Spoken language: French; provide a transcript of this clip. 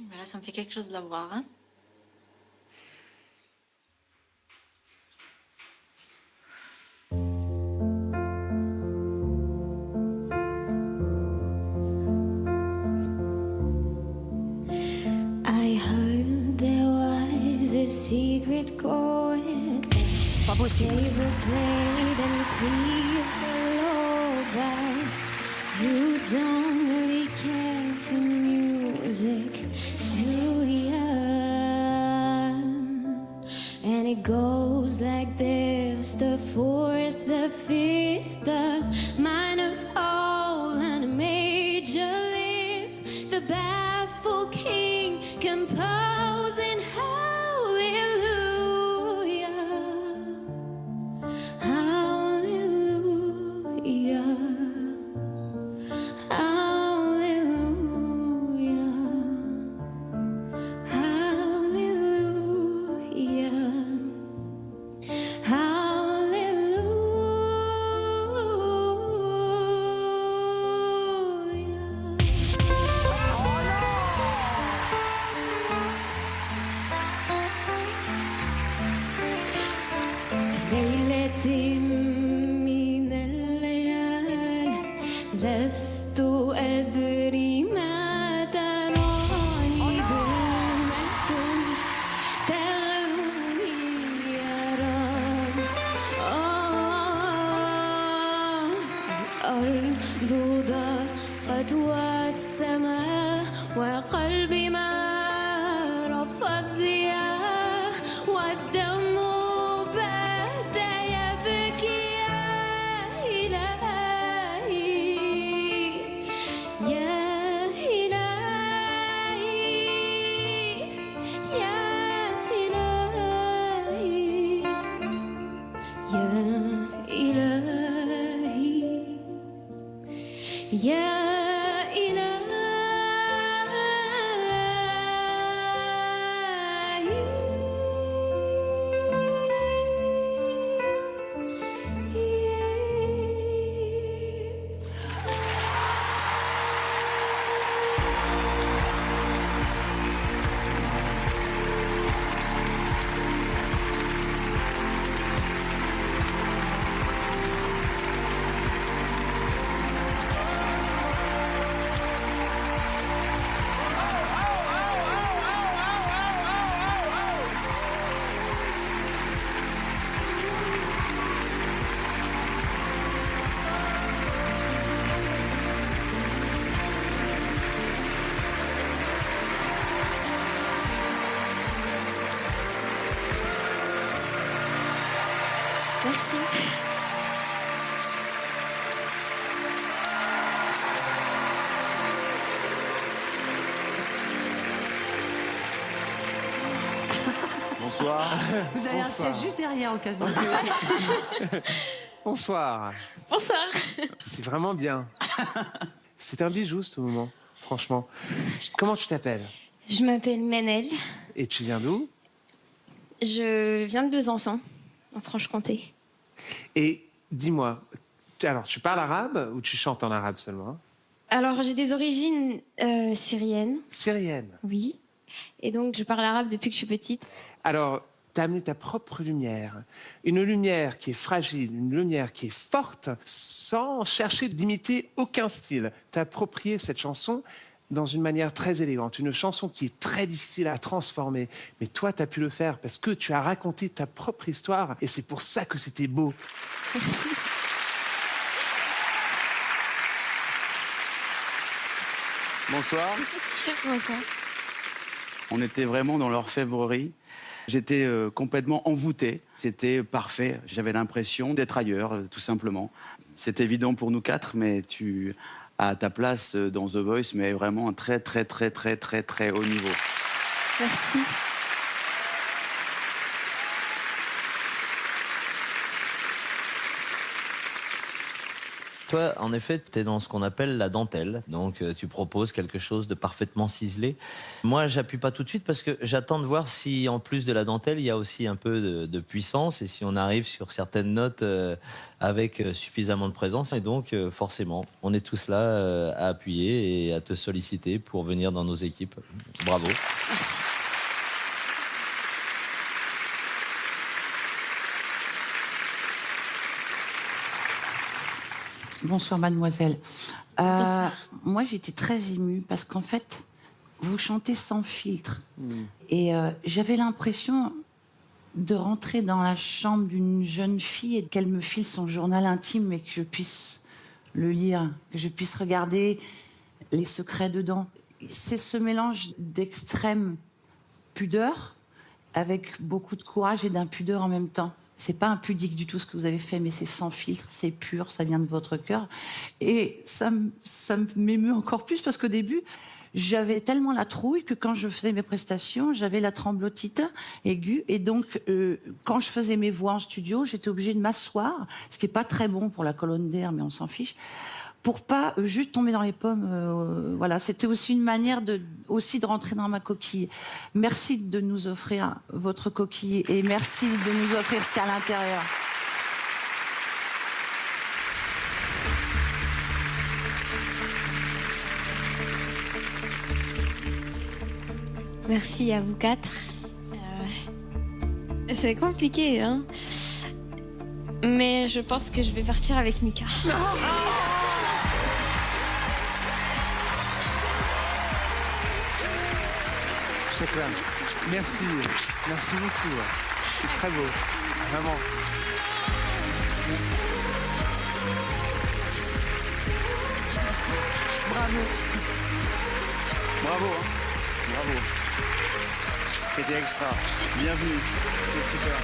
Voilà, ça me fait quelque chose de la voir, hein. I heard there was a secret chord. Pas possible. Never played and pleased the Lord, but you don't really care for music, do ya? And it goes like this: the fourth, the fifth, the minor fall and a major lift, the baffled king composing hallelujah, hallelujah, hallelujah, hallelujah. ليلة من الليالي لست أدري ما تراني بالمكتوب تغني يا رب. الأرض ضاقت والسماء وقلبي ما رفض ضياء والدم بات يبكي يا إلهي يا إلهي يا إلهي يا إلهي يا إلهي. Merci. Bonsoir. Vous avez un Bonsoir. siège juste derrière au cas où. Bonsoir. Bonsoir. C'est vraiment bien. C'est un bijou ce moment, franchement. Comment tu t'appelles? Je m'appelle Manel. Et tu viens d'où? Je viens de Besançon, en Franche-Comté. Et dis-moi, alors tu parles arabe ou tu chantes en arabe seulement? Alors, j'ai des origines syriennes, Syrienne. oui. Et donc, je parle arabe depuis que je suis petite. Alors, tu as amené ta propre lumière. Une lumière qui est fragile, une lumière qui est forte, sans chercher d'imiter aucun style. Tu as approprié cette chanson dans une manière très élégante. Une chanson qui est très difficile à transformer. Mais toi, tu as pu le faire parce que tu as raconté ta propre histoire. Et c'est pour ça que c'était beau. Merci. Bonsoir. Bonsoir. On était vraiment dans l'orfèvrerie. J'étais complètement envoûté. C'était parfait. J'avais l'impression d'être ailleurs, tout simplement. C'est évident pour nous quatre, mais tu as ta place dans The Voice, mais vraiment un très, très, très, très, très, très haut niveau. Merci. Toi, en effet, tu es dans ce qu'on appelle la dentelle. Donc, tu proposes quelque chose de parfaitement ciselé. Moi, j'appuie pas tout de suite parce que j'attends de voir si, en plus de la dentelle, il y a aussi un peu de puissance et si on arrive sur certaines notes avec suffisamment de présence. Et donc, forcément, on est tous là à appuyer et à te solliciter pour venir dans nos équipes. Bravo. Merci. Bonsoir, mademoiselle. Bonsoir. Moi, j'étais très émue parce qu'en fait, vous chantez sans filtre. Et j'avais l'impression de rentrer dans la chambre d'une jeune fille et qu'elle me file son journal intime et que je puisse le lire, que je puisse regarder les secrets dedans. C'est ce mélange d'extrême pudeur avec beaucoup de courage et d'impudeur en même temps. C'est pas impudique du tout ce que vous avez fait, mais c'est sans filtre, c'est pur, ça vient de votre cœur. Et ça m'émeut encore plus parce qu'au début, j'avais tellement la trouille que quand je faisais mes prestations, j'avais la tremblotite aiguë. Et donc, quand je faisais mes voix en studio, j'étais obligée de m'asseoir, ce qui est pas très bon pour la colonne d'air, mais on s'en fiche, pour pas juste tomber dans les pommes. Voilà, c'était aussi une manière de rentrer dans ma coquille. Merci de nous offrir votre coquille et merci de nous offrir ce qu'il y a à l'intérieur. Merci à vous quatre. C'est compliqué, hein. Mais je pense que je vais partir avec Mika. Chakra, merci. Merci beaucoup. C'est très beau. Vraiment. Bravo. Bravo, hein. Bravo. C'était extra. Bienvenue. C'était super.